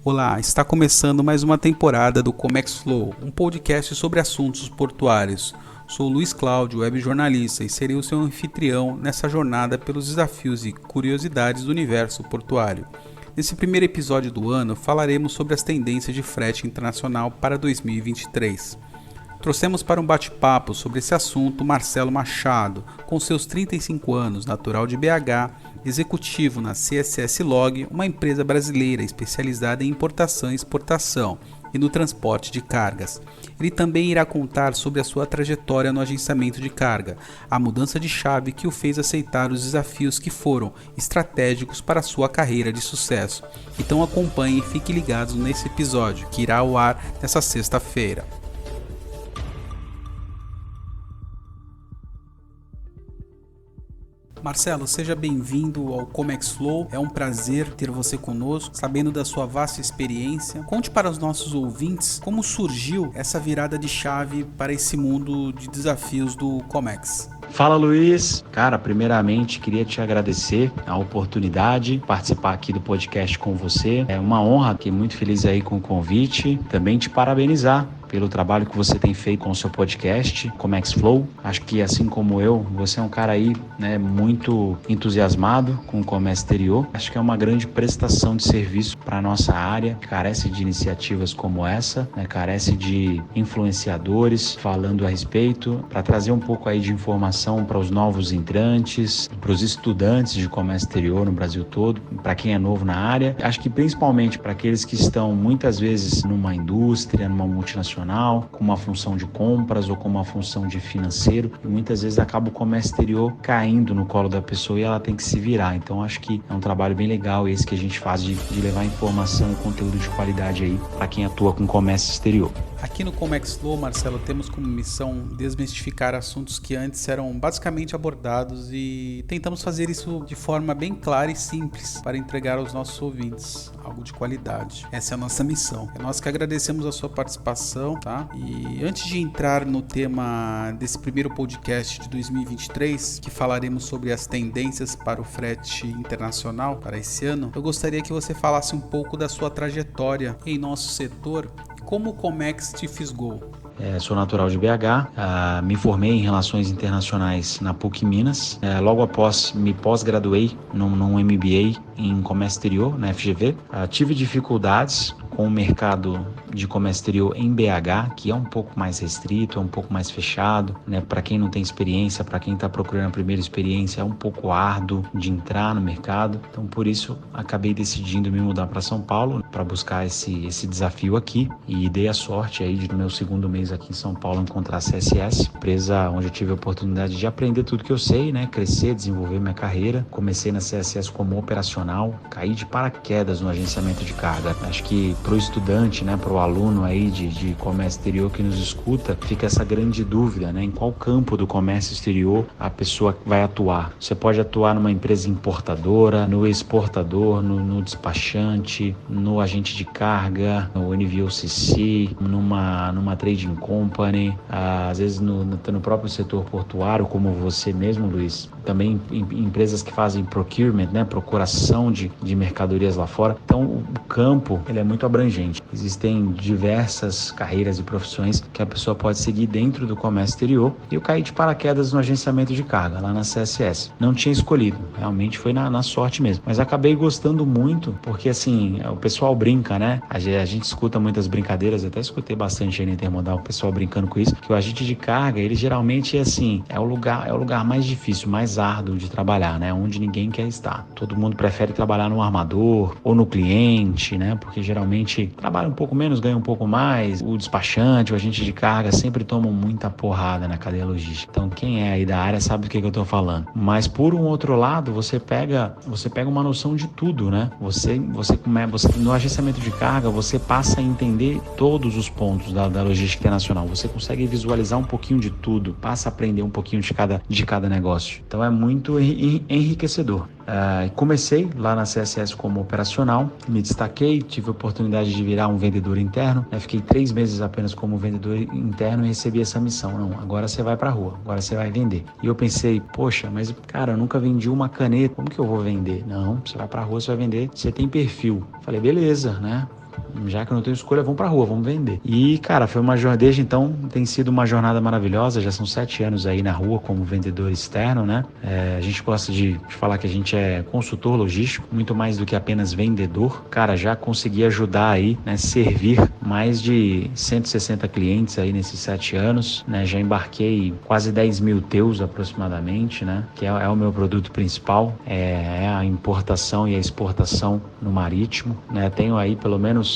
Olá, está começando mais uma temporada do Comex Flow, um podcast sobre assuntos portuários. Sou Luiz Cláudio, web jornalista, e serei o seu anfitrião nessa jornada pelos desafios e curiosidades do universo portuário. Nesse primeiro episódio do ano, falaremos sobre as tendências de frete internacional para 2023. Trouxemos para um bate-papo sobre esse assunto Marcelo Machado, com seus 35 anos, natural de BH, executivo na CSS Log, uma empresa brasileira especializada em importação e exportação e no transporte de cargas. Ele também irá contar sobre a sua trajetória no agenciamento de carga, a mudança de chave que o fez aceitar os desafios que foram estratégicos para a sua carreira de sucesso. Então acompanhem e fiquem ligados nesse episódio, que irá ao ar nesta sexta-feira. Marcelo, seja bem-vindo ao Comex Flow. É um prazer ter você conosco, sabendo da sua vasta experiência. Conte para os nossos ouvintes como surgiu essa virada de chave para esse mundo de desafios do Comex. Fala, Luiz. Cara, primeiramente queria te agradecer a oportunidade de participar aqui do podcast com você. É uma honra, fiquei muito feliz aí com o convite. Também te parabenizar pelo trabalho que você tem feito com o seu podcast, Comex Flow. Acho que assim como eu, você é um cara aí, muito entusiasmado com o comércio exterior. Acho que é uma grande prestação de serviço para a nossa área, carece de iniciativas como essa, carece de influenciadores falando a respeito, para trazer um pouco aí de informação para os novos entrantes, para os estudantes de comércio exterior no Brasil todo, para quem é novo na área. Acho que principalmente para aqueles que estão muitas vezes numa indústria, numa multinacional, com uma função de compras ou com uma função de financeiro, e muitas vezes acaba o comércio exterior caindo no colo da pessoa e ela tem que se virar. Então acho que é um trabalho bem legal esse que a gente faz de levar informação e conteúdo de qualidade aí para quem atua com comércio exterior. Aqui no Comex Flow, Marcelo, temos como missão desmistificar assuntos que antes eram basicamente abordados e tentamos fazer isso de forma bem clara e simples para entregar aos nossos ouvintes algo de qualidade. Essa é a nossa missão. É nós que agradecemos a sua participação, tá? E antes de entrar no tema desse primeiro podcast de 2023, que falaremos sobre as tendências para o frete internacional para esse ano, eu gostaria que você falasse um pouco da sua trajetória em nosso setor. Como o Comex te fisgou? Sou natural de BH, me formei em Relações Internacionais na PUC Minas. Logo após, me pós-graduei num MBA em Comércio Exterior, na FGV. Tive dificuldades com o mercado de comércio exterior em BH, que é um pouco mais restrito, é um pouco mais fechado, Para quem não tem experiência, para quem está procurando a primeira experiência, é um pouco árduo de entrar no mercado. Então, por isso, acabei decidindo me mudar para São Paulo para buscar esse desafio aqui, e dei a sorte aí de, no meu segundo mês aqui em São Paulo, encontrar a CSS, empresa onde eu tive a oportunidade de aprender tudo que eu sei, Crescer, desenvolver minha carreira. Comecei na CSS como operacional, caí de paraquedas no agenciamento de carga. Acho que para o estudante, para o aluno aí de comércio exterior que nos escuta, fica essa grande dúvida, em qual campo do comércio exterior a pessoa vai atuar. Você pode atuar numa empresa importadora, no exportador, no despachante, no agente de carga, no NVOCC, numa trading company, às vezes no próprio setor portuário, como você mesmo, Luiz. Também empresas que fazem procurement, procuração de mercadorias lá fora. Então, o campo ele é muito abrangente. Existem diversas carreiras e profissões que a pessoa pode seguir dentro do comércio exterior. E eu caí de paraquedas no agenciamento de carga, lá na CSS. Não tinha escolhido, realmente foi na sorte mesmo. Mas acabei gostando muito, porque assim, o pessoal brinca, A gente escuta muitas brincadeiras, até escutei bastante aí na Intermodal, o pessoal brincando com isso, que o agente de carga, ele geralmente é o lugar mais difícil, mais árduo de trabalhar, Onde ninguém quer estar. Todo mundo prefere trabalhar no armador ou no cliente, Porque geralmente trabalha um pouco menos, ganha um pouco mais. O despachante, o agente de carga sempre tomam muita porrada na cadeia logística. Então quem é aí da área sabe do que eu tô falando. Mas por um outro lado, você pega uma noção de tudo, Você no agenciamento de carga, você passa a entender todos os pontos da logística internacional. Você consegue visualizar um pouquinho de tudo, passa a aprender um pouquinho de cada negócio. Então é muito enriquecedor. Comecei lá na CSS como operacional, me destaquei, tive a oportunidade de virar um vendedor interno, fiquei 3 meses apenas como vendedor interno e recebi essa missão. Não, agora você vai pra rua, agora você vai vender. E eu pensei, poxa, mas cara, eu nunca vendi uma caneta, como que eu vou vender? Não, você vai pra rua, você vai vender, você tem perfil. Falei, beleza, né? Já que eu não tenho escolha, vamos pra rua, vamos vender. E, cara, foi uma jornada, desde então tem sido uma jornada maravilhosa, já são 7 anos aí na rua como vendedor externo, né? A gente gosta de falar que a gente é consultor logístico, muito mais do que apenas vendedor. Cara, já consegui ajudar aí, né, servir mais de 160 clientes aí nesses 7 anos, né? Já embarquei quase 10 mil teus aproximadamente, né? Que é o meu produto principal, é a importação e a exportação no marítimo, né? Tenho aí pelo menos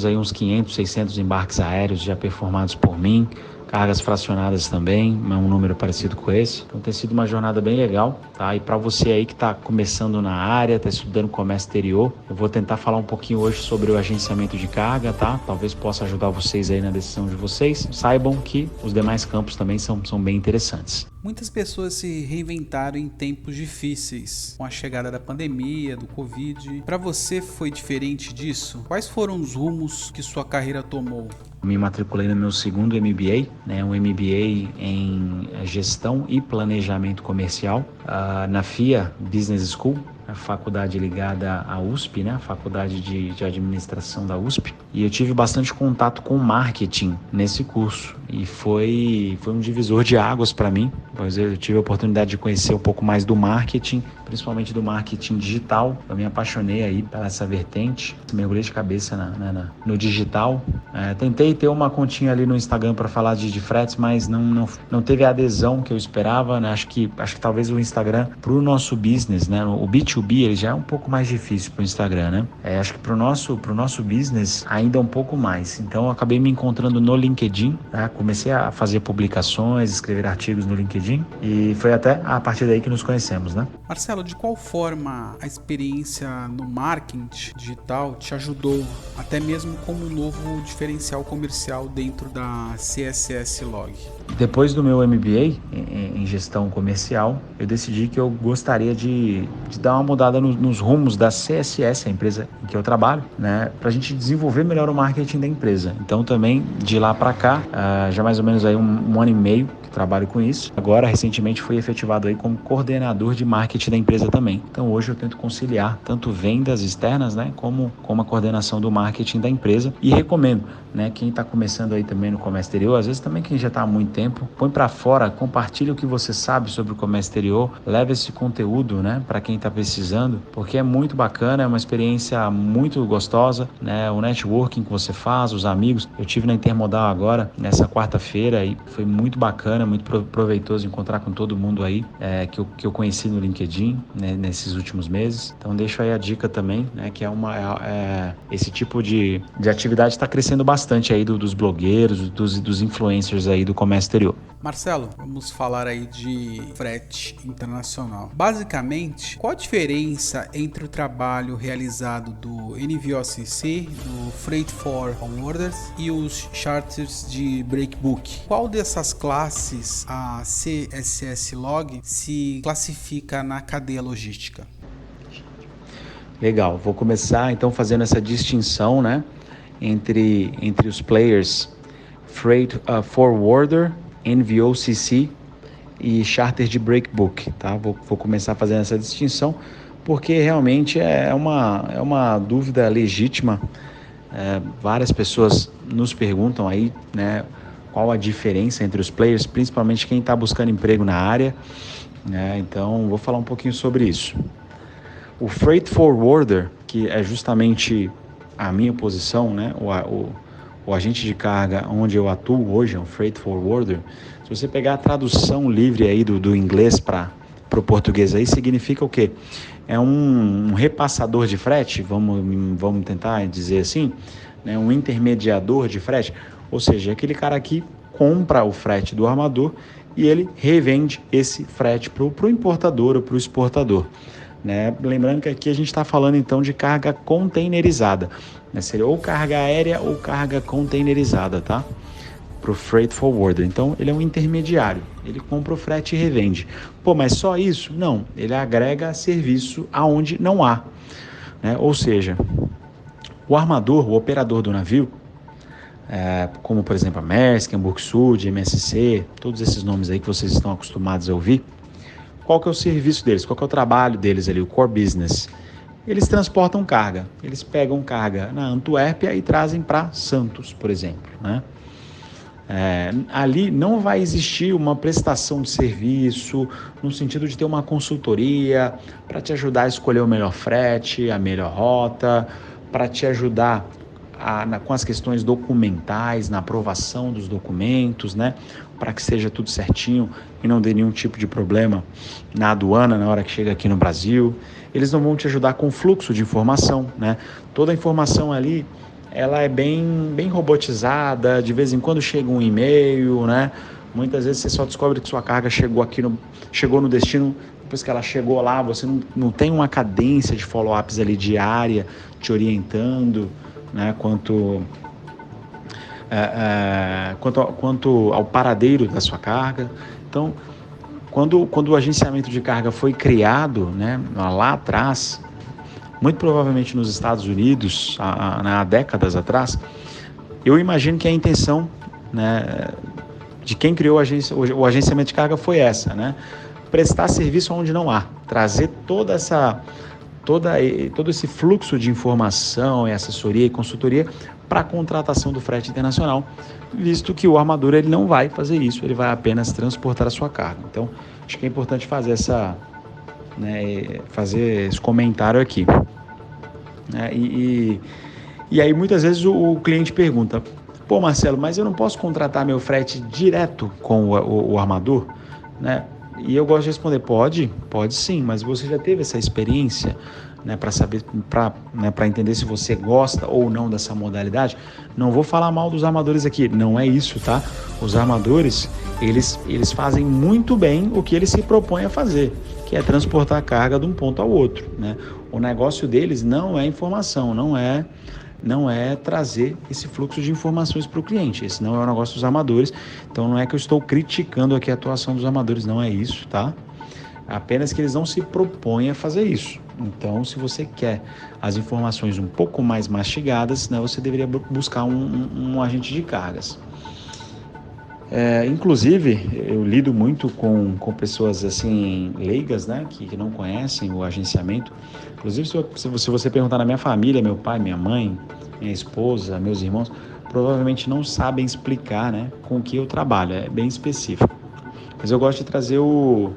aí uns 500, 600 embarques aéreos já performados por mim, cargas fracionadas também, um número parecido com esse. Então tem sido uma jornada bem legal, tá? E para você aí que está começando na área, está estudando comércio exterior, eu vou tentar falar um pouquinho hoje sobre o agenciamento de carga, tá? Talvez possa ajudar vocês aí na decisão de vocês. Saibam que os demais campos também são bem interessantes. Muitas pessoas se reinventaram em tempos difíceis, com a chegada da pandemia, do Covid. Para você foi diferente disso? Quais foram os rumos que sua carreira tomou? Me matriculei no meu segundo MBA, né, um MBA em gestão e planejamento comercial, na FIA Business School, a faculdade ligada à USP, né, a faculdade de administração da USP. E eu tive bastante contato com marketing nesse curso e foi um divisor de águas para mim, pois eu tive a oportunidade de conhecer um pouco mais do marketing, principalmente do marketing digital. Eu me apaixonei aí pela essa vertente, mergulhei de cabeça no digital. Tentei ter uma continha ali no Instagram para falar de fretes, mas não teve a adesão que eu esperava, né? Acho que talvez o Instagram para o nosso business, né, o B2B, ele já é um pouco mais difícil para o Instagram, né? Acho que para o nosso business ainda é um pouco mais. Então eu acabei me encontrando no LinkedIn, tá? Comecei a fazer publicações, escrever artigos no LinkedIn e foi até a partir daí que nos conhecemos, né? Marcelo, de qual forma a experiência no marketing digital te ajudou, até mesmo como um novo diferencial comercial dentro da CSS Log? Depois do meu MBA em gestão comercial, eu decidi que eu gostaria de dar uma mudada nos rumos da CSS, a empresa em que eu trabalho, né, para a gente desenvolver melhor o marketing da empresa. Então também de lá para cá, já mais ou menos aí um ano e meio que trabalho com isso. Agora recentemente fui efetivado aí como coordenador de marketing da empresa também. Então hoje eu tento conciliar tanto vendas externas, né, como a coordenação do marketing da empresa e recomendo, né, quem está começando aí também no comércio exterior, às vezes também quem já está há muito tempo, põe para fora, compartilha o que você sabe sobre o comércio exterior, leva esse conteúdo, né, para quem está precisando, porque é muito bacana, é uma experiência muito gostosa, né, o networking que você faz, os amigos. Eu tive na Intermodal agora, nessa quarta-feira, e foi muito bacana, muito proveitoso encontrar com todo mundo aí que eu conheci no LinkedIn, né, nesses últimos meses. Então deixo aí a dica também, né, que esse tipo de atividade está crescendo bastante aí dos blogueiros, dos influencers aí do comércio exterior. Marcelo, vamos falar aí de frete internacional. Basicamente, qual a diferença entre o trabalho realizado do NVOCC, do Freight Forwarders e os charters de breakbook? Qual dessas classes a CSS Log se classifica na cadeia logística? Legal, vou começar então fazendo essa distinção, né, entre os players Freight Forwarder, NVOCC e charter de breakbook, tá? Vou começar fazendo essa distinção porque realmente é uma dúvida legítima. Várias pessoas nos perguntam aí, né, qual a diferença entre os players, principalmente quem está buscando emprego na área, né? Então vou falar um pouquinho sobre isso. O Freight Forwarder, que é justamente a minha posição, né, o agente de carga onde eu atuo hoje é um Freight Forwarder. Se você pegar a tradução livre aí do inglês para o português aí, significa o quê? É um repassador de frete, vamos tentar dizer assim, né? Um intermediador de frete, ou seja, aquele cara que compra o frete do armador e ele revende esse frete para o importador ou para o exportador. Né? Lembrando que aqui a gente está falando então de carga containerizada, né? Seria ou carga aérea ou carga containerizada, tá? o freight forwarder. Então, ele é um intermediário. Ele compra o frete e revende. Pô, mas só isso? Não. Ele agrega serviço aonde não há, né? Ou seja, o armador, o operador do navio, como por exemplo a Maersk, Hamburg Süd, MSC, todos esses nomes aí que vocês estão acostumados a ouvir, qual que é o serviço deles? Qual que é o trabalho deles ali, o core business? Eles transportam carga. Eles pegam carga na Antuérpia e trazem para Santos, por exemplo, né? Ali não vai existir uma prestação de serviço no sentido de ter uma consultoria para te ajudar a escolher o melhor frete, a melhor rota, para te ajudar com as questões documentais, na aprovação dos documentos, né? Para que seja tudo certinho e não dê nenhum tipo de problema na aduana na hora que chega aqui no Brasil. Eles não vão te ajudar com o fluxo de informação, né? Toda a informação ali, ela é bem robotizada, de vez em quando chega um e-mail, né? Muitas vezes você só descobre que sua carga chegou no destino depois que ela chegou lá. Você não tem uma cadência de follow-ups ali diária te orientando, né? Quanto ao paradeiro da sua carga. Então, quando o agenciamento de carga foi criado, né, lá atrás, muito provavelmente nos Estados Unidos, há décadas atrás, eu imagino que a intenção, né, de quem criou o agenciamento de carga foi essa, né? Prestar serviço onde não há, trazer todo esse fluxo de informação, e assessoria e consultoria para a contratação do frete internacional, visto que o armador ele não vai fazer isso, ele vai apenas transportar a sua carga. Então, acho que é importante fazer fazer esse comentário aqui. E aí muitas vezes o cliente pergunta: pô, Marcelo, mas eu não posso contratar meu frete direto com o armador, né? E eu gosto de responder: pode sim, mas você já teve essa experiência, né, para saber, para entender se você gosta ou não dessa modalidade? Não vou falar mal dos armadores aqui, não é isso, tá? Os armadores, eles fazem muito bem o que eles se propõem a fazer, que é transportar a carga de um ponto ao outro, né? O negócio deles não é informação, não é trazer esse fluxo de informações para o cliente. Esse não é o negócio dos armadores. Então não é que eu estou criticando aqui a atuação dos armadores, não é isso, tá? Apenas que eles não se propõem a fazer isso. Então, se você quer as informações um pouco mais mastigadas, né, você deveria buscar um agente de cargas. Inclusive, eu lido muito com pessoas assim leigas, né, que não conhecem o agenciamento. Inclusive, se você perguntar na minha família, meu pai, minha mãe, minha esposa, meus irmãos, provavelmente não sabem explicar, né, com o que eu trabalho. É bem específico. Mas eu gosto de trazer o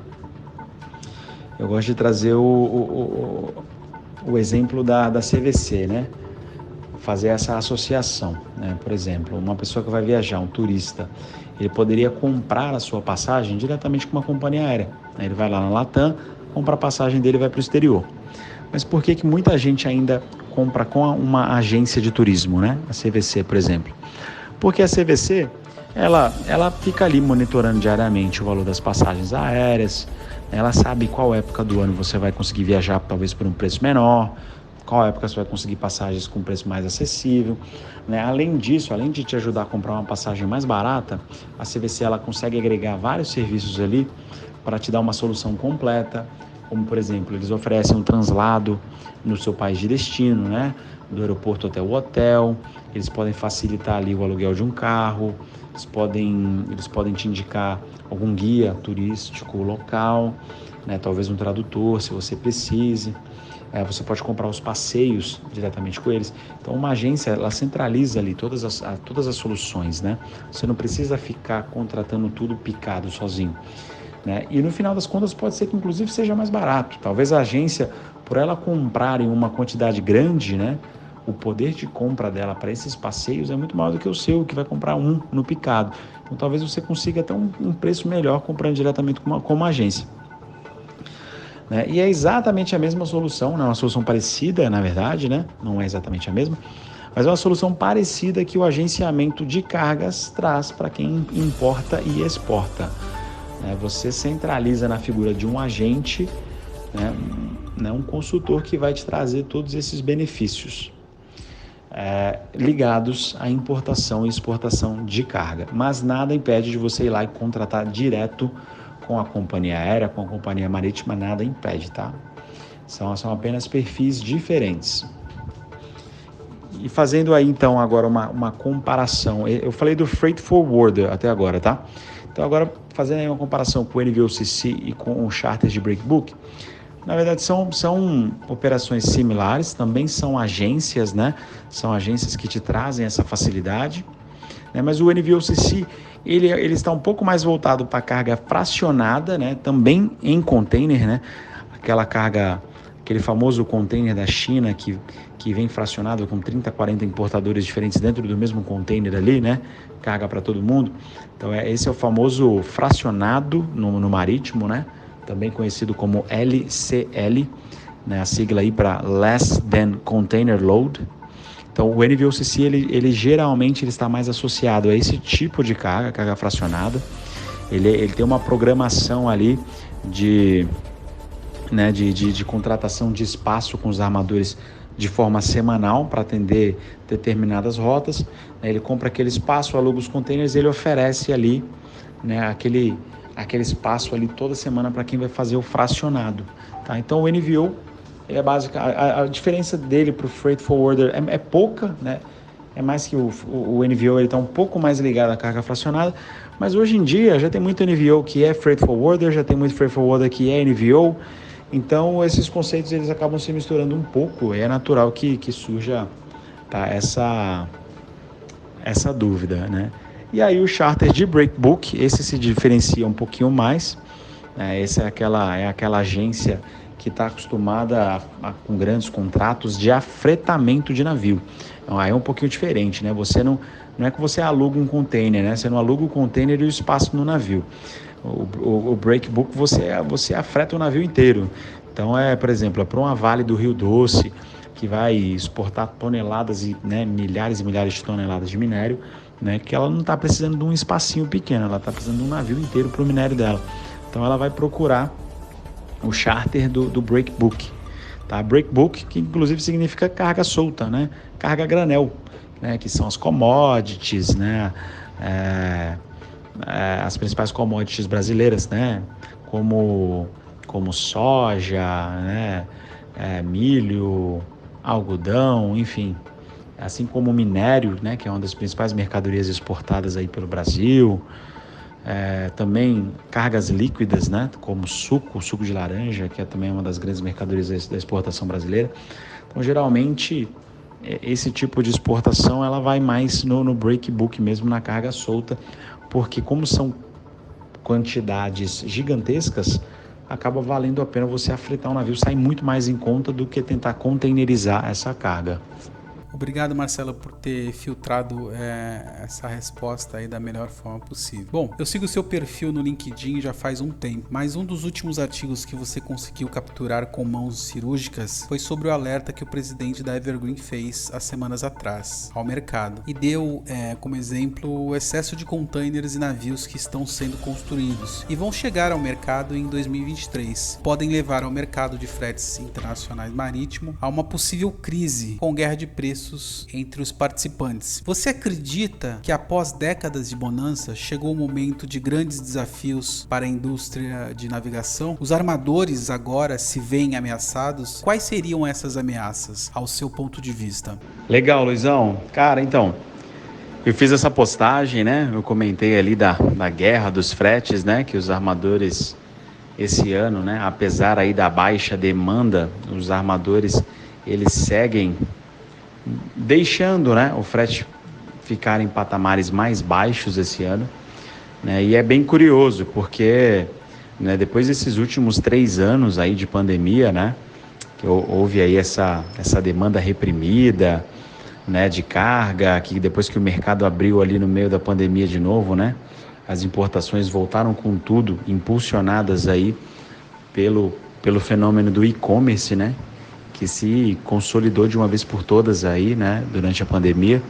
exemplo da CVC, né? Fazer essa associação, né? Por exemplo, uma pessoa que vai viajar, um turista, ele poderia comprar a sua passagem diretamente com uma companhia aérea. Ele vai lá na Latam, compra a passagem dele e vai para o exterior. Mas por que muita gente ainda compra com uma agência de turismo, né? A CVC, por exemplo. Porque a CVC, ela fica ali monitorando diariamente o valor das passagens aéreas. Ela sabe qual época do ano você vai conseguir viajar, talvez por um preço menor, qual época você vai conseguir passagens com preço mais acessível, né? Além disso, além de te ajudar a comprar uma passagem mais barata, a CVC ela consegue agregar vários serviços ali para te dar uma solução completa, como por exemplo, eles oferecem um translado no seu país de destino, né? Do aeroporto até o hotel, eles podem facilitar ali o aluguel de um carro, eles podem te indicar algum guia turístico local, né? Talvez um tradutor, se você precise. Você pode comprar os passeios diretamente com eles. Então, uma agência, ela centraliza ali todas as soluções, né? Você não precisa ficar contratando tudo picado sozinho, né? E no final das contas, pode ser que inclusive seja mais barato. Talvez a agência, por ela comprar em uma quantidade grande, né? O poder de compra dela para esses passeios é muito maior do que o seu, que vai comprar um no picado. Então, talvez você consiga até um preço melhor comprando diretamente com uma agência. Né? E é exatamente a mesma solução, né? Uma solução parecida, na verdade, né? Não é exatamente a mesma, mas é uma solução parecida que o agenciamento de cargas traz para quem importa e exporta. Você centraliza na figura de um agente, né? Um consultor que vai te trazer todos esses benefícios. ligados à importação e exportação de carga. Mas nada impede de você ir lá e contratar direto com a companhia aérea, com a companhia marítima, nada impede, tá? São apenas perfis diferentes. E fazendo aí então agora uma comparação, eu falei do Freight Forwarder até agora, tá? Então agora fazendo aí uma comparação com o NVOCC e com o Charter de Breakbook, na verdade são operações similares, também são agências, né? São agências que te trazem essa facilidade, né? Mas o NVOCC ele está um pouco mais voltado para carga fracionada, né? Também em container, né? Aquele famoso container da China que vem fracionado com 30, 40 importadores diferentes dentro do mesmo container ali, né? Carga para todo mundo. Então esse é o famoso fracionado no marítimo, né? Também conhecido como LCL, né? A sigla aí para Less Than Container Load. Então o NVOCC ele geralmente está mais associado a esse tipo de carga fracionada. Ele tem uma programação ali de contratação de espaço com os armadores de forma semanal para atender determinadas rotas. Ele compra aquele espaço, aluga os containers, ele oferece ali, né, aquele espaço ali toda semana para quem vai fazer o fracionado. Tá? Então o NVO ele é básico, a diferença dele para o Freight Forwarder é pouca, né? É mais que o NVO ele está um pouco mais ligado à carga fracionada, mas hoje em dia já tem muito NVO que é Freight Forwarder, já tem muito Freight Forwarder que é NVO. Então, esses conceitos eles acabam se misturando um pouco, é natural que surja, tá, essa dúvida, né? E aí o charter de Breakbook, esse se diferencia um pouquinho mais, né? Essa é aquela agência que está acostumada com grandes contratos de afretamento de navio. Então, aí é um pouquinho diferente, né? Você não é que você aluga um container, né? Você não aluga o container e o espaço no navio. O Breakbook você afreta o navio inteiro. Então por exemplo, para uma Vale do Rio Doce que vai exportar toneladas e, né, milhares e milhares de toneladas de minério, né, que ela não está precisando de um espacinho pequeno, ela está precisando de um navio inteiro para o minério dela. Então ela vai procurar o charter do Breakbook, tá? Breakbook que inclusive significa carga solta, né? Carga granel, né? Que são as commodities, né? As principais commodities brasileiras, né? Como soja, né? Milho, algodão, enfim, assim como o minério, né? Que é uma das principais mercadorias exportadas aí pelo Brasil. Também cargas líquidas, né? Como suco de laranja, que é também uma das grandes mercadorias da exportação brasileira. Então, geralmente, esse tipo de exportação ela vai mais no breakbook mesmo, na carga solta, porque como são quantidades gigantescas, acaba valendo a pena você afretar um navio, sai muito mais em conta do que tentar containerizar essa carga. Obrigado, Marcelo, por ter filtrado essa resposta aí da melhor forma possível. Bom, eu sigo o seu perfil no LinkedIn já faz um tempo, mas um dos últimos artigos que você conseguiu capturar com mãos cirúrgicas foi sobre o alerta que o presidente da Evergreen fez há semanas atrás ao mercado e deu como exemplo o excesso de containers e navios que estão sendo construídos e vão chegar ao mercado em 2023. Podem levar ao mercado de fretes internacionais marítimo a uma possível crise com guerra de preços entre os participantes. Você acredita que após décadas de bonança chegou o momento de grandes desafios para a indústria de navegação? Os armadores agora se veem ameaçados? Quais seriam essas ameaças, ao seu ponto de vista? Legal, Luizão. Cara, então, eu fiz essa postagem, né? Eu comentei ali da guerra dos fretes, né? Que os armadores esse ano, né? Apesar aí da baixa demanda, os armadores eles seguem deixando, né, o frete ficar em patamares mais baixos esse ano, né, e é bem curioso porque, né, depois desses últimos 3 anos aí de pandemia, né, que houve aí essa demanda reprimida, né, de carga, que depois que o mercado abriu ali no meio da pandemia de novo, né, as importações voltaram com tudo, impulsionadas aí pelo fenômeno do e-commerce, né, que se consolidou de uma vez por todas aí, né, durante a pandemia.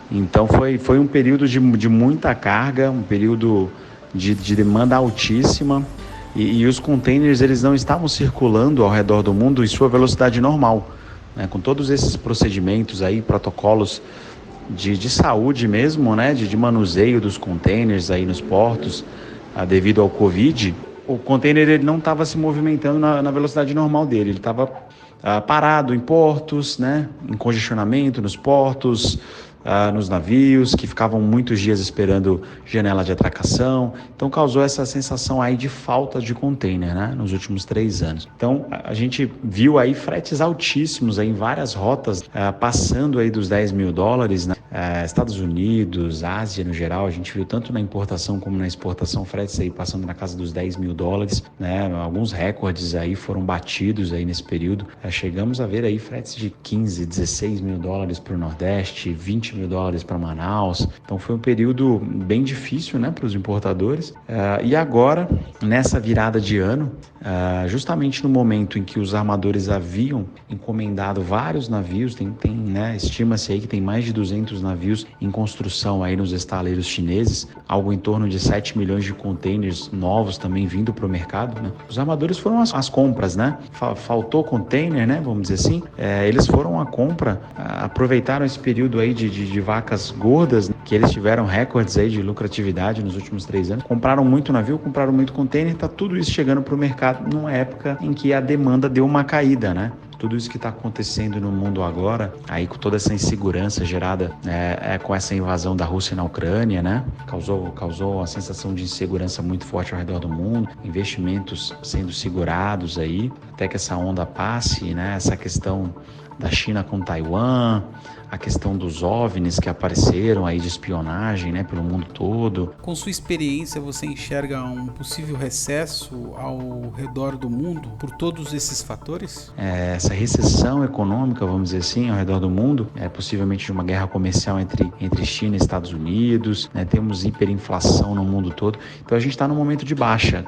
Então foi um período de muita carga, um período de demanda altíssima e os containers eles não estavam circulando ao redor do mundo em sua velocidade normal, né, com todos esses procedimentos aí, protocolos de saúde mesmo, né, de manuseio dos containers aí nos portos, devido ao Covid, o container ele não estava se movimentando na velocidade normal dele, ele estava parado em portos, né, em congestionamento nos portos, nos navios, que ficavam muitos dias esperando janela de atracação. Então causou essa sensação aí de falta de container, né, nos últimos 3 anos. Então a gente viu aí fretes altíssimos aí em várias rotas, passando aí dos $10.000, né? Estados Unidos, Ásia no geral, a gente viu tanto na importação como na exportação fretes aí passando na casa dos $10.000, né? Alguns recordes aí foram batidos aí nesse período. Chegamos a ver aí fretes de $15, $16.000 para o Nordeste, $20.000 para Manaus. Então foi um período bem difícil, né, para os importadores. E agora, nessa virada de ano, justamente no momento em que os armadores haviam encomendado vários navios, né, estima-se aí que tem mais de 200 navios em construção aí nos estaleiros chineses, algo em torno de 7 milhões de containers novos também vindo para o mercado, né? Os armadores foram as compras, né? Faltou container, né? Vamos dizer assim. Eles foram à compra, aproveitaram esse período aí de vacas gordas, né, que eles tiveram recordes aí de lucratividade nos últimos 3 anos. Compraram muito navio, compraram muito container, tá tudo isso chegando para o mercado numa época em que a demanda deu uma caída, né? Tudo isso que está acontecendo no mundo agora, aí com toda essa insegurança gerada com essa invasão da Rússia na Ucrânia, né? Causou uma sensação de insegurança muito forte ao redor do mundo, investimentos sendo segurados aí, até que essa onda passe, né? Essa questão da China com Taiwan, a questão dos OVNIs que apareceram aí de espionagem, né, pelo mundo todo. Com sua experiência, você enxerga um possível recesso ao redor do mundo por todos esses fatores? Essa recessão econômica, vamos dizer assim, ao redor do mundo, possivelmente de uma guerra comercial entre China e Estados Unidos, né, temos hiperinflação no mundo todo, então a gente está num momento de baixa.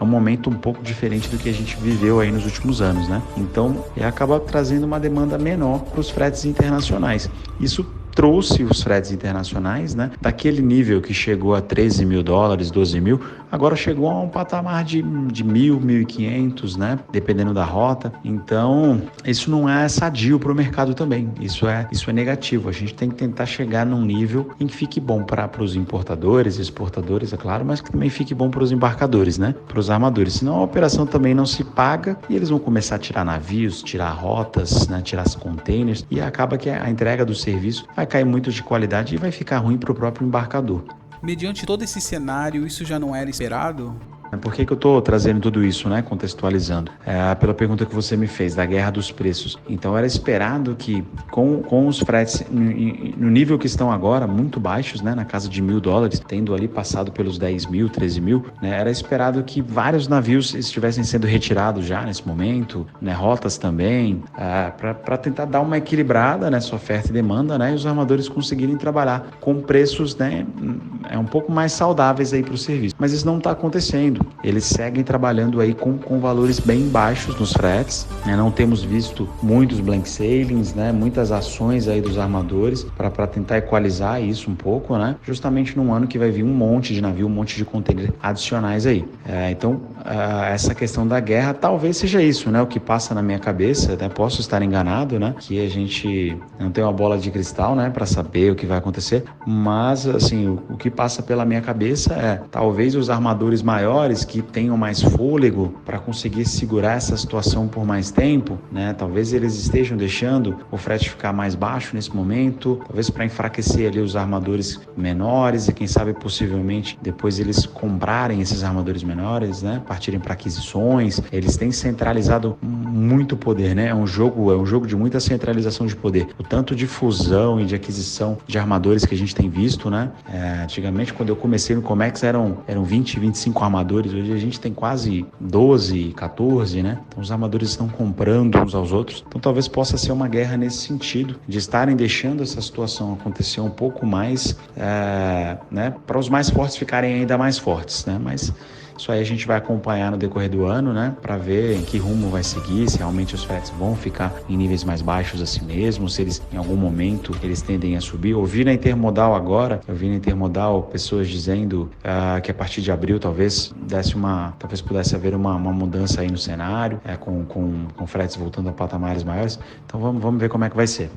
É um momento um pouco diferente do que a gente viveu aí nos últimos anos, né? Então, acaba trazendo uma demanda menor para os fretes internacionais. Isso trouxe os fretes internacionais, né, daquele nível que chegou a $13.000, $12.000, agora chegou a um patamar de 1.000, 1.500, né, dependendo da rota. Então, isso não é sadio para o mercado também, isso é negativo. A gente tem que tentar chegar num nível em que fique bom para os importadores, exportadores, é claro, mas que também fique bom para os embarcadores, né, para os armadores. Senão a operação também não se paga e eles vão começar a tirar navios, tirar rotas, né, tirar containers, e acaba que a entrega do serviço vai cair muito de qualidade e vai ficar ruim para o próprio embarcador. Mediante todo esse cenário, isso já não era esperado? Por que eu estou trazendo tudo isso, né, contextualizando? Pela pergunta que você me fez, da guerra dos preços. Então, era esperado que, com os fretes no nível que estão agora, muito baixos, né, na casa de $1.000, tendo ali passado pelos 10.000, 13.000, né, era esperado que vários navios estivessem sendo retirados já nesse momento, né, rotas também, para tentar dar uma equilibrada nessa oferta e demanda, né, e os armadores conseguirem trabalhar com preços, né, um pouco mais saudáveis aí para o serviço. Mas isso não está acontecendo. Eles seguem trabalhando aí com valores bem baixos nos fretes, né? Não temos visto muitos blank sailings, né? Muitas ações aí dos armadores para tentar equalizar isso um pouco, né? Justamente num ano que vai vir um monte de navio, um monte de container adicionais aí. Então, essa questão da guerra talvez seja isso, né? O que passa na minha cabeça, né? Posso estar enganado, né? Que a gente não tem uma bola de cristal, né? Para saber o que vai acontecer, mas assim, o que passa pela minha cabeça é talvez os armadores maiores que tenham mais fôlego para conseguir segurar essa situação por mais tempo, né? Talvez eles estejam deixando o frete ficar mais baixo nesse momento, talvez para enfraquecer ali os armadores menores e quem sabe possivelmente depois eles comprarem esses armadores menores, né? Partirem para aquisições. Eles têm centralizado muito poder, né? É um jogo de muita centralização de poder. O tanto de fusão e de aquisição de armadores que a gente tem visto, né? Antigamente, quando eu comecei no Comex, eram 20, 25 armadores. Hoje a gente tem quase 12, 14, né? Então os armadores estão comprando uns aos outros. Então talvez possa ser uma guerra nesse sentido, de estarem deixando essa situação acontecer um pouco mais, né? Para os mais fortes ficarem ainda mais fortes, né? Mas Isso aí a gente vai acompanhar no decorrer do ano, né, para ver em que rumo vai seguir, se realmente os fretes vão ficar em níveis mais baixos assim mesmo, se eles em algum momento eles tendem a subir. Eu vi na Intermodal agora, pessoas dizendo que a partir de abril talvez pudesse haver uma mudança aí no cenário, com fretes voltando a patamares maiores. Então vamos ver como é que vai ser.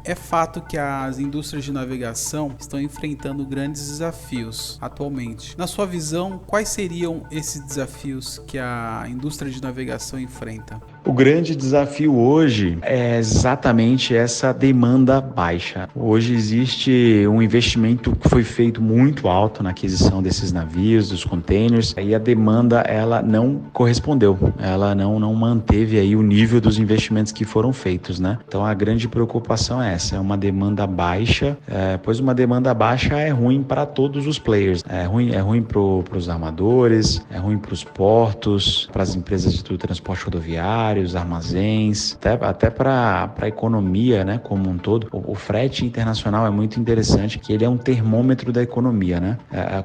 É fato que as indústrias de navegação estão enfrentando grandes desafios atualmente. Na sua visão, quais seriam esses desafios que a indústria de navegação enfrenta? O grande desafio hoje é exatamente essa demanda baixa. Hoje existe um investimento que foi feito muito alto na aquisição desses navios, dos containers, e a demanda ela não correspondeu, ela não manteve aí o nível dos investimentos que foram feitos, né? Então a grande preocupação é essa, é uma demanda baixa, pois uma demanda baixa é ruim para todos os players, é ruim para os armadores, é ruim para os portos, para as empresas do transporte rodoviário, os armazéns, até para a economia, né, como um todo. O frete internacional é muito interessante, que ele é um termômetro da economia, né?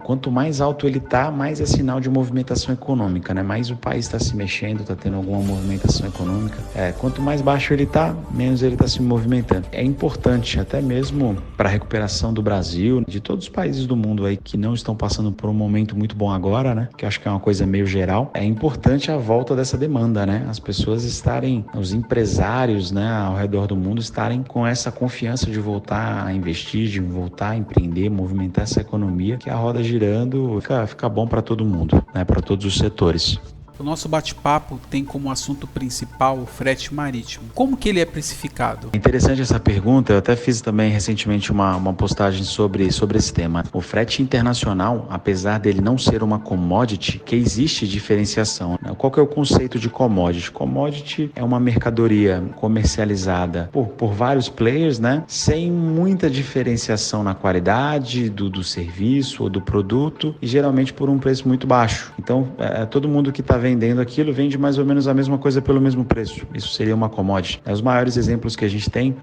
Quanto mais alto ele está, mais é sinal de movimentação econômica, né? Mais o país está se mexendo, está tendo alguma movimentação econômica. Quanto mais baixo ele está, menos ele está se movimentando. É importante, até mesmo para a recuperação do Brasil, de todos os países do mundo aí que não estão passando por um momento muito bom agora, né? Que eu acho que é uma coisa meio geral. É importante a volta dessa demanda, né? As pessoas estarem, os empresários, né, ao redor do mundo estarem com essa confiança de voltar a investir, de voltar a empreender, movimentar essa economia, que a roda girando fica bom para todo mundo, né, para todos os setores. O nosso bate-papo tem como assunto principal o frete marítimo. Como que ele é precificado? É interessante essa pergunta, eu até fiz também recentemente uma postagem sobre esse tema. O frete internacional, apesar dele não ser uma commodity, que existe diferenciação. Qual que é o conceito de commodity? Commodity é uma mercadoria comercializada por vários players, né, sem muita diferenciação na qualidade do serviço ou do produto e geralmente por um preço muito baixo. Então, todo mundo que está vendendo aquilo vende mais ou menos a mesma coisa pelo mesmo preço. Isso seria uma commodity. Os maiores exemplos que a gente tem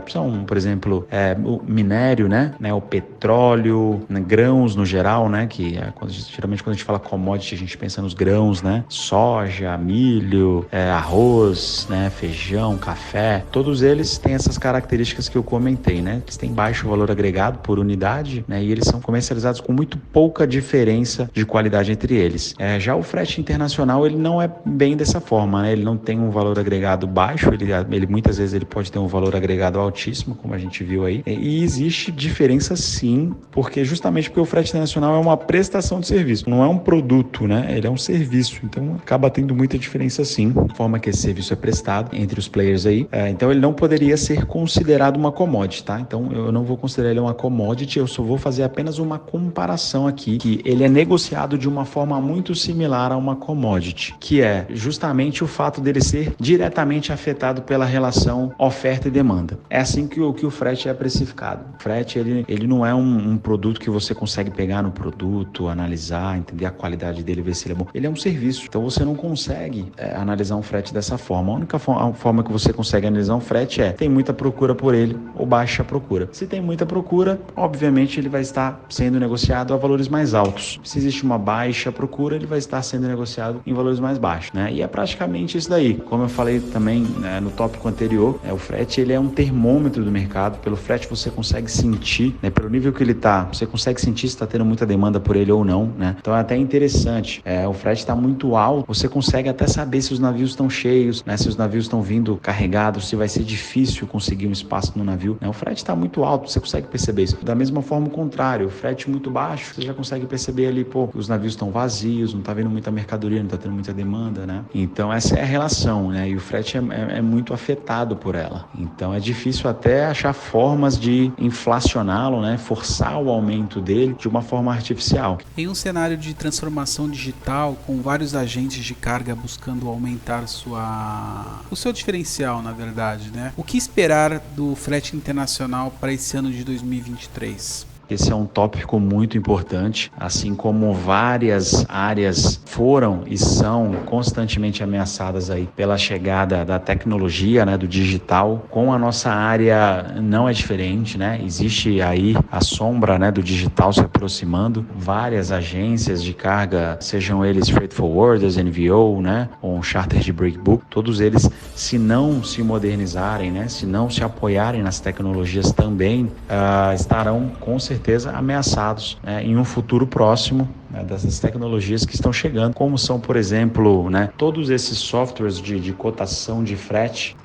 são, por exemplo, o minério, né? O petróleo, né? Grãos no geral, né? Que geralmente quando a gente fala commodity, a gente pensa nos grãos, né? Soja, milho, arroz, né? Feijão, café. Todos eles têm essas características que eu comentei, né? Eles têm baixo valor agregado por unidade, né? E eles são comercializados com muito pouca diferença de qualidade entre eles. Já o frete internacional ele não é bem dessa forma, né? Ele não tem um valor agregado baixo, ele muitas vezes ele pode ter um valor agregado altíssimo, como a gente viu aí, e existe diferença sim, justamente porque o frete internacional é uma prestação de serviço, não é um produto, né? Ele é um serviço, então acaba tendo muita diferença sim, a forma que esse serviço é prestado entre os players aí, então ele não poderia ser considerado uma commodity, tá? Então eu não vou considerar ele uma commodity, eu só vou fazer apenas uma comparação aqui, que ele é negociado de uma forma muito similar a uma commodity, que é justamente o fato dele ser diretamente afetado pela relação oferta e demanda. É assim que o frete é precificado. O frete ele não é um produto que você consegue pegar no produto, analisar, entender a qualidade dele, ver se ele é bom. Ele é um serviço, então você não consegue analisar um frete dessa forma. A única forma que você consegue analisar um frete tem muita procura por ele ou baixa procura. Se tem muita procura, obviamente ele vai estar sendo negociado a valores mais altos. Se existe uma baixa procura, ele vai estar sendo negociado em valores mais baixos, né? E é praticamente isso daí. Como eu falei também, né, no tópico anterior, o frete ele é um termômetro do mercado. Pelo frete você consegue sentir, né, pelo nível que ele está, você consegue sentir se está tendo muita demanda por ele ou não, né? Então é até interessante. O frete está muito alto, você consegue até saber se os navios estão cheios, né? Se os navios estão vindo carregados, se vai ser difícil conseguir um espaço no navio, né? O frete está muito alto, você consegue perceber isso. Da mesma forma, o contrário, o frete muito baixo, você já consegue perceber ali, os navios estão vazios, não está vindo muita mercadoria, não está tendo muita demanda, né? Então essa é a relação, né? E o frete é muito afetado por ela. Então é difícil até achar formas de inflacioná-lo, né? Forçar o aumento dele de uma forma artificial. Em um cenário de transformação digital, com vários agentes de carga buscando aumentar o seu diferencial, na verdade, né? O que esperar do frete internacional para esse ano de 2023? Esse é um tópico muito importante, assim como várias áreas foram e são constantemente ameaçadas aí pela chegada da tecnologia, né, do digital. Com a nossa área não é diferente, né? Existe aí a sombra, né, do digital se aproximando. Várias agências de carga, sejam eles freight forwarders, NVO, né, ou um charter de breakbook, todos eles, se não se modernizarem, né, se não se apoiarem nas tecnologias também, estarão com certeza ameaçados, né, em um futuro próximo, né, dessas tecnologias que estão chegando, como são, por exemplo, né, todos esses softwares de cotação de frete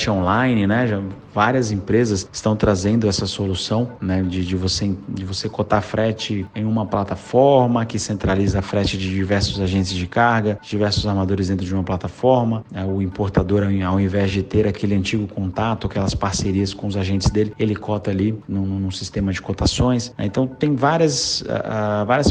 online, né, já várias empresas estão trazendo essa solução, né, de você cotar frete em uma plataforma que centraliza a frete de diversos agentes de carga, diversos armadores dentro de uma plataforma. O importador, ao invés de ter aquele antigo contato, aquelas parcerias com os agentes dele, ele cota ali num sistema de cotações. Então tem várias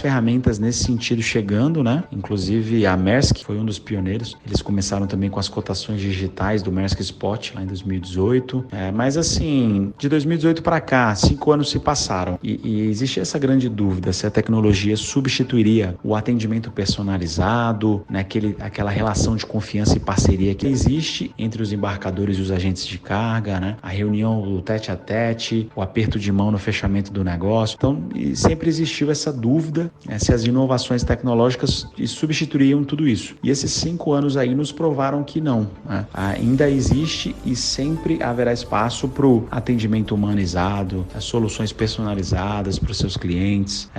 ferramentas nesse sentido chegando, né? Inclusive a Maersk foi um dos pioneiros. Eles começaram também com as cotações digitais do Maersk Spot lá em 2018. Mas assim, de 2018 para cá, 5 anos se passaram e existe essa grande dúvida se a tecnologia substituiria o atendimento personalizado, né? Aquela relação de confiança e parceria que existe entre os embarcadores e os agentes de carga, né? A reunião, o tete a tete, o aperto de mão no fechamento do negócio. Então, sempre existiu essa dúvida, né, se as inovações tecnológicas substituiriam tudo isso. E esses 5 anos aí nos provaram que não, né? Ainda existe e sempre haverá espaço para o atendimento humanizado, as soluções personalizadas para os seus clientes.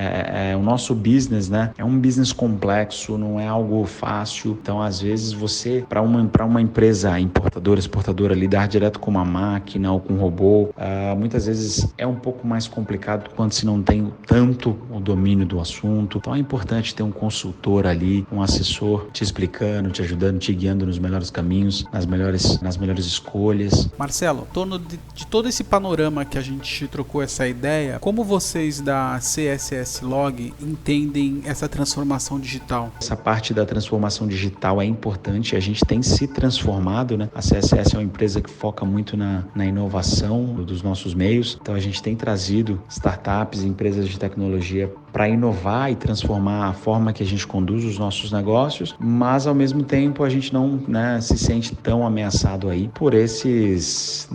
O nosso business, né, é um business complexo, não é algo fácil. Então, às vezes, você, para uma empresa importadora, exportadora, lidar direto com uma máquina ou com um robô, muitas vezes é um pouco mais complicado quando se não tem tanto o domínio do assunto. Então, é importante ter um consultor ali, um assessor te explicando, te ajudando, te guiando nos melhores caminhos, nas melhores escolhas. Marcelo, em torno de todo esse panorama que a gente trocou essa ideia, como vocês da CSS Log entendem essa transformação digital? Essa parte da transformação digital é importante, a gente tem se transformado, né? A CSS é uma empresa que foca muito na inovação dos nossos meios, então a gente tem trazido startups, empresas de tecnologia para inovar e transformar a forma que a gente conduz os nossos negócios, mas ao mesmo tempo a gente não, né, se sente tão ameaçado aí por esses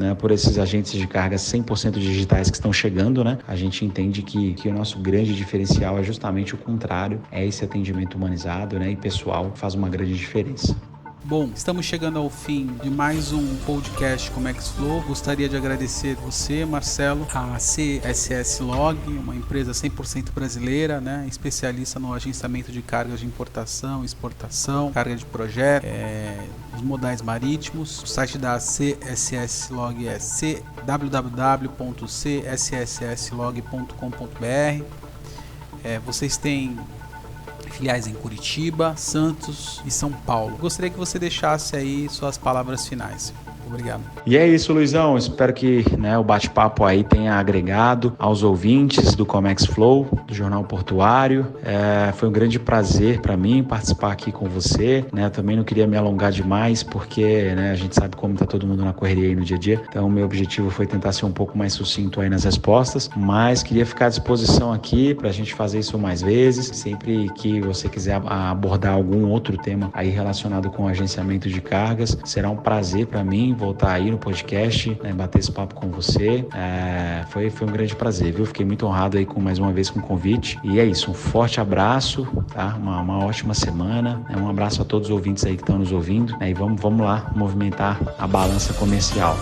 agentes de carga 100% digitais que estão chegando, né? A gente entende que o nosso grande diferencial é justamente o contrário, é esse atendimento humanizado, né, e pessoal, faz uma grande diferença. Bom, estamos chegando ao fim de mais um podcast Comex Flow. Gostaria de agradecer você, Marcelo, a CSS Log, uma empresa 100% brasileira, né, especialista no agenciamento de cargas de importação, exportação, carga de projeto, os modais marítimos. O site da CSS Log é www.csslog.com.br. Vocês têm filiais em Curitiba, Santos e São Paulo. Gostaria que você deixasse aí suas palavras finais. Obrigado. E é isso, Luizão. Espero que, né, o bate-papo aí tenha agregado aos ouvintes do Comex Flow, do Jornal Portuário. Foi um grande prazer para mim participar aqui com você, né? Eu também não queria me alongar demais, porque, né, a gente sabe como está todo mundo na correria aí no dia a dia. Então, meu objetivo foi tentar ser um pouco mais sucinto aí nas respostas, mas queria ficar à disposição aqui para a gente fazer isso mais vezes. Sempre que você quiser abordar algum outro tema aí relacionado com o agenciamento de cargas, será um prazer para mim voltar aí no podcast, né, bater esse papo com você. Foi um grande prazer, viu? Fiquei muito honrado aí mais uma vez com o convite. E é isso, um forte abraço, tá? Uma ótima semana. Um abraço a todos os ouvintes aí que estão nos ouvindo, né? E vamos lá movimentar a balança comercial.